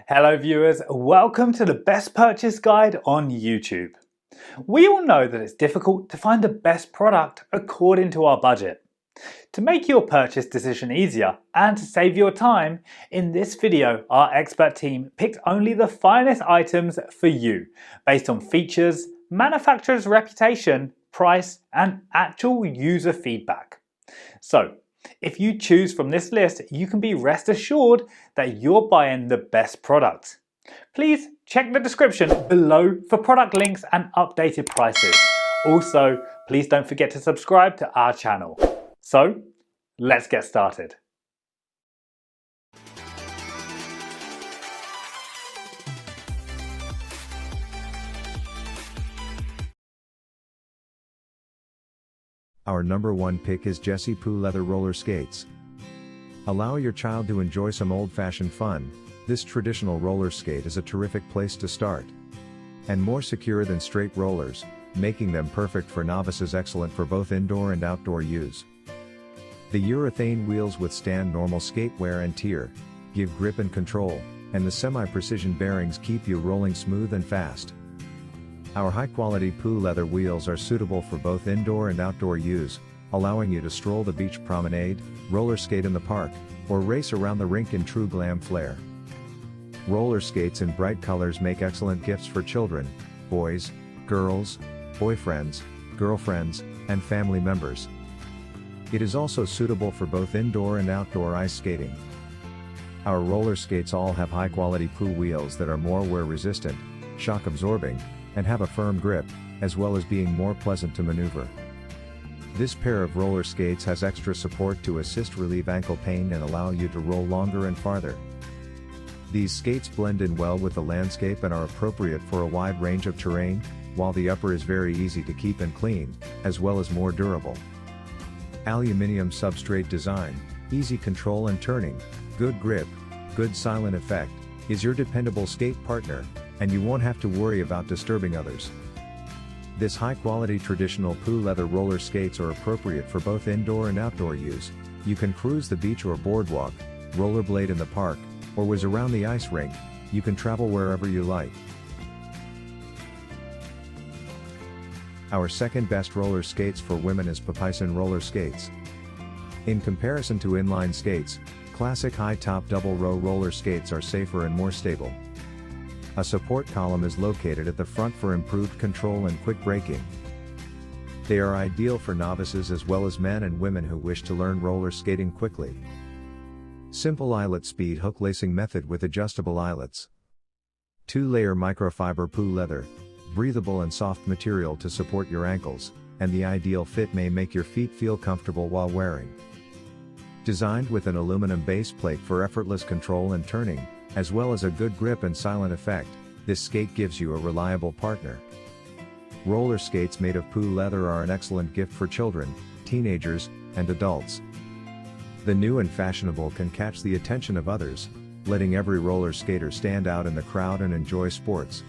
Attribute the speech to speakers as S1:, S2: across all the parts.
S1: Hello viewers, welcome to the best purchase guide on YouTube. We all know that it's difficult to find the best product according to our budget. To make your purchase decision easier and to save your time, in this video our expert team picked only the finest items for you based on features, manufacturer's reputation, price and actual user feedback. So, if you choose from this list, you can be rest assured that you're buying the best product. Please check the description below for product links and updated prices. Also, please don't forget to subscribe to our channel. So, let's get started.
S2: Our number one pick is Jessie Poo Leather Roller Skates. Allow your child to enjoy some old-fashioned fun. This traditional roller skate is a terrific place to start. And more secure than straight rollers, making them perfect for novices, excellent for both indoor and outdoor use. The urethane wheels withstand normal skate wear and tear, give grip and control, and the semi-precision bearings keep you rolling smooth and fast. Our high-quality Poo leather wheels are suitable for both indoor and outdoor use, allowing you to stroll the beach promenade, roller skate in the park, or race around the rink in true glam flair. Roller skates in bright colors make excellent gifts for children, boys, girls, boyfriends, girlfriends, and family members. It is also suitable for both indoor and outdoor ice skating. Our roller skates all have high-quality Poo wheels that are more wear-resistant, shock-absorbing, and have a firm grip, as well as being more pleasant to maneuver. This pair of roller skates has extra support to assist relieve ankle pain and allow you to roll longer and farther. These skates blend in well with the landscape and are appropriate for a wide range of terrain, while the upper is very easy to keep and clean, as well as more durable. Aluminium substrate design, easy control and turning, good grip, good silent effect, is your dependable skate partner, and you won't have to worry about disturbing others. This high-quality traditional Poo leather roller skates are appropriate for both indoor and outdoor use. You can cruise the beach or boardwalk, rollerblade in the park, or whiz around the ice rink. You can travel wherever you like. Our second best roller skates for women is Popeyson roller skates. In comparison to inline skates, classic high-top double-row roller skates are safer and more stable. A support column is located at the front for improved control and quick braking. They are ideal for novices as well as men and women who wish to learn roller skating quickly. Simple eyelet speed hook lacing method with adjustable eyelets. 2-layer microfiber Poo leather, breathable and soft material to support your ankles, and the ideal fit may make your feet feel comfortable while wearing. Designed with an aluminum base plate for effortless control and turning, as well as a good grip and silent effect, this skate gives you a reliable partner. Roller skates made of Poo leather are an excellent gift for children, teenagers, and adults. The new and fashionable can catch the attention of others, letting every roller skater stand out in the crowd and enjoy sports.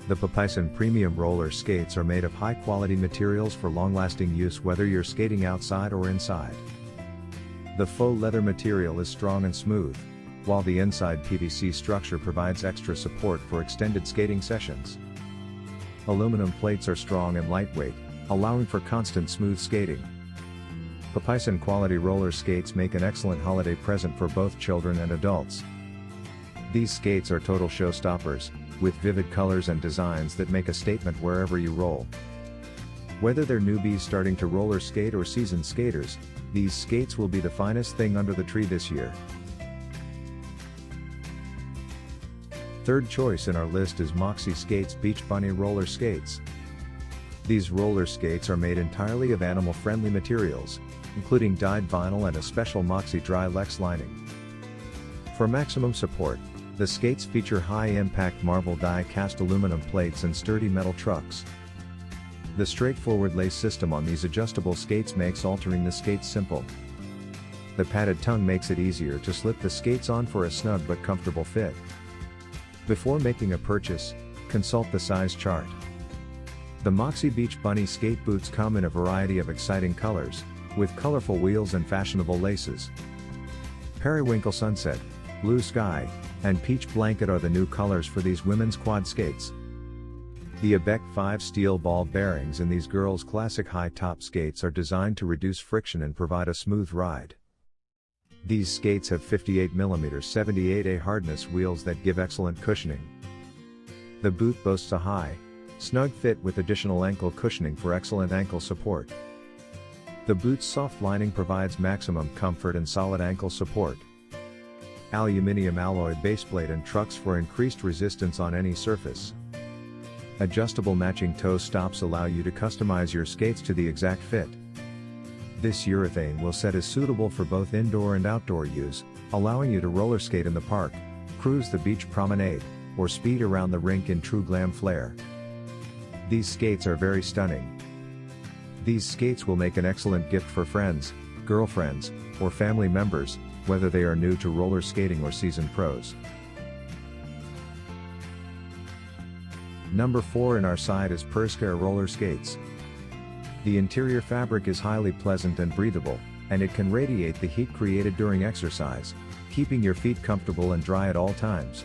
S2: The Popeyson premium roller skates are made of high-quality materials for long-lasting use whether you're skating outside or inside. The faux leather material is strong and smooth, while the inside PVC structure provides extra support for extended skating sessions. Aluminum plates are strong and lightweight, allowing for constant smooth skating. Popeyson quality roller skates make an excellent holiday present for both children and adults. These skates are total showstoppers, with vivid colors and designs that make a statement wherever you roll. Whether they're newbies starting to roller skate or seasoned skaters, these skates will be the finest thing under the tree this year. Third choice in our list is Moxi Skates Beach Bunny Roller Skates. These roller skates are made entirely of animal-friendly materials, including dyed vinyl and a special Moxi dry Lex lining. For maximum support, the skates feature high-impact marble die-cast aluminum plates and sturdy metal trucks. The straightforward lace system on these adjustable skates makes altering the skates simple. The padded tongue makes it easier to slip the skates on for a snug but comfortable fit. Before making a purchase, consult the size chart. The Moxi Beach Bunny skate boots come in a variety of exciting colors, with colorful wheels and fashionable laces. Periwinkle Sunset, Blue Sky, and Peach Blanket are the new colors for these women's quad skates. The ABEC 5 steel ball bearings in these girls' classic high-top skates are designed to reduce friction and provide a smooth ride. These skates have 58mm 78A hardness wheels that give excellent cushioning. The boot boasts a high, snug fit with additional ankle cushioning for excellent ankle support. The boot's soft lining provides maximum comfort and solid ankle support. Aluminium alloy baseplate and trucks for increased resistance on any surface. Adjustable matching toe stops allow you to customize your skates to the exact fit. This urethane wheel set is suitable for both indoor and outdoor use, allowing you to roller skate in the park, cruise the beach promenade, or speed around the rink in true glam flair. These skates are very stunning. These skates will make an excellent gift for friends, girlfriends, or family members, whether they are new to roller skating or seasoned pros. Number 4 in our side is Perscare roller skates. The interior fabric is highly pleasant and breathable, and it can radiate the heat created during exercise, keeping your feet comfortable and dry at all times.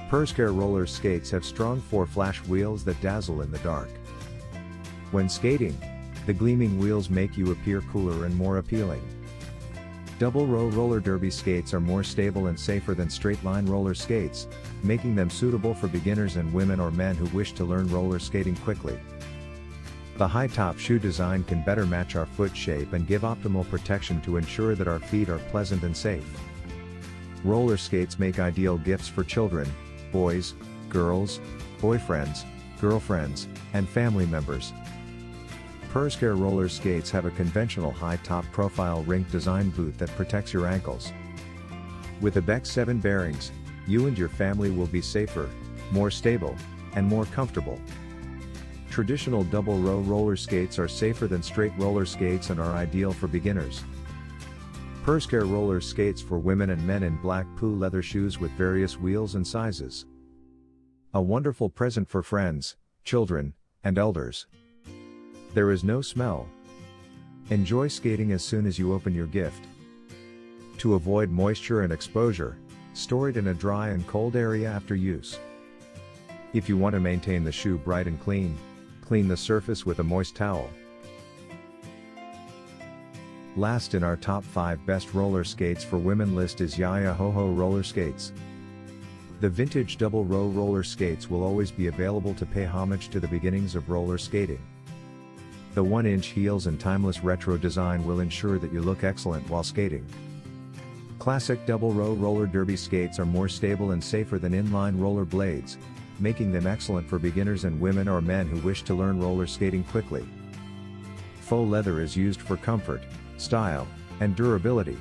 S2: Perscare roller skates have strong 4-flash wheels that dazzle in the dark. When skating, the gleaming wheels make you appear cooler and more appealing. Double row roller derby skates are more stable and safer than straight line roller skates, making them suitable for beginners and women or men who wish to learn roller skating quickly. The high-top shoe design can better match our foot shape and give optimal protection to ensure that our feet are pleasant and safe. Roller skates make ideal gifts for children, boys, girls, boyfriends, girlfriends, and family members. Perscare roller skates have a conventional high-top profile rink design boot that protects your ankles. With ABEC 7 bearings, you and your family will be safer, more stable, and more comfortable. Traditional double row roller skates are safer than straight roller skates and are ideal for beginners. Perscare roller skates for women and men in black PU leather shoes with various wheels and sizes. A wonderful present for friends, children, and elders. There is no smell. Enjoy skating as soon as you open your gift. To avoid moisture and exposure, store it in a dry and cold area after use. If you want to maintain the shoe bright and clean, clean the surface with a moist towel. Last in our top 5 best roller skates for women list is Yaya Ho Ho roller skates. The vintage double row roller skates will always be available to pay homage to the beginnings of roller skating. The 1-inch heels and timeless retro design will ensure that you look excellent while skating. Classic double row roller derby skates are more stable and safer than inline roller blades, making them excellent for beginners and women or men who wish to learn roller skating quickly. Faux leather is used for comfort, style, and durability.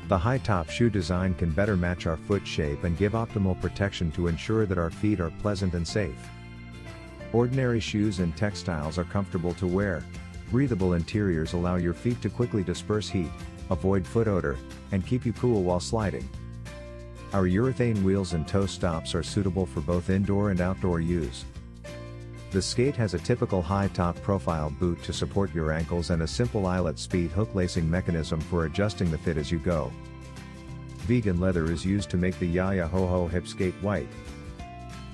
S2: The high-top shoe design can better match our foot shape and give optimal protection to ensure that our feet are pleasant and safe. Ordinary shoes and textiles are comfortable to wear. Breathable interiors allow your feet to quickly disperse heat, avoid foot odor, and keep you cool while sliding. Our urethane wheels and toe stops are suitable for both indoor and outdoor use. The skate has a typical high-top profile boot to support your ankles and a simple eyelet speed hook lacing mechanism for adjusting the fit as you go. Vegan leather is used to make the Yaya Ho Ho hip skate white.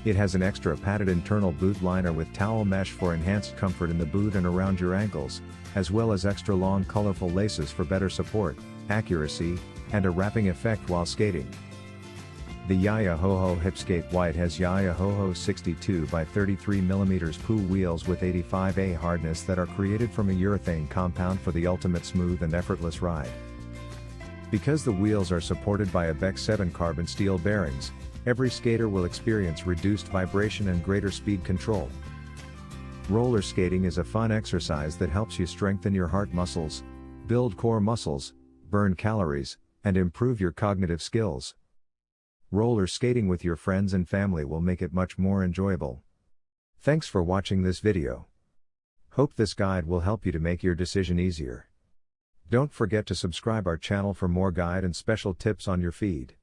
S2: It has an extra padded internal boot liner with towel mesh for enhanced comfort in the boot and around your ankles, as well as extra long colorful laces for better support, accuracy, and a wrapping effect while skating. The Yaya Ho Ho hip skate white has Yaya Ho Ho 62 by 33mm PU wheels with 85A hardness that are created from a urethane compound for the ultimate smooth and effortless ride. Because the wheels are supported by ABEC 7 carbon steel bearings, every skater will experience reduced vibration and greater speed control. Roller skating is a fun exercise that helps you strengthen your heart muscles, build core muscles, burn calories, and improve your cognitive skills. Roller skating with your friends and family will make it much more enjoyable. Thanks for watching this video. Hope this guide will help you to make your decision easier. Don't forget to subscribe our channel for more guide and special tips on your feed.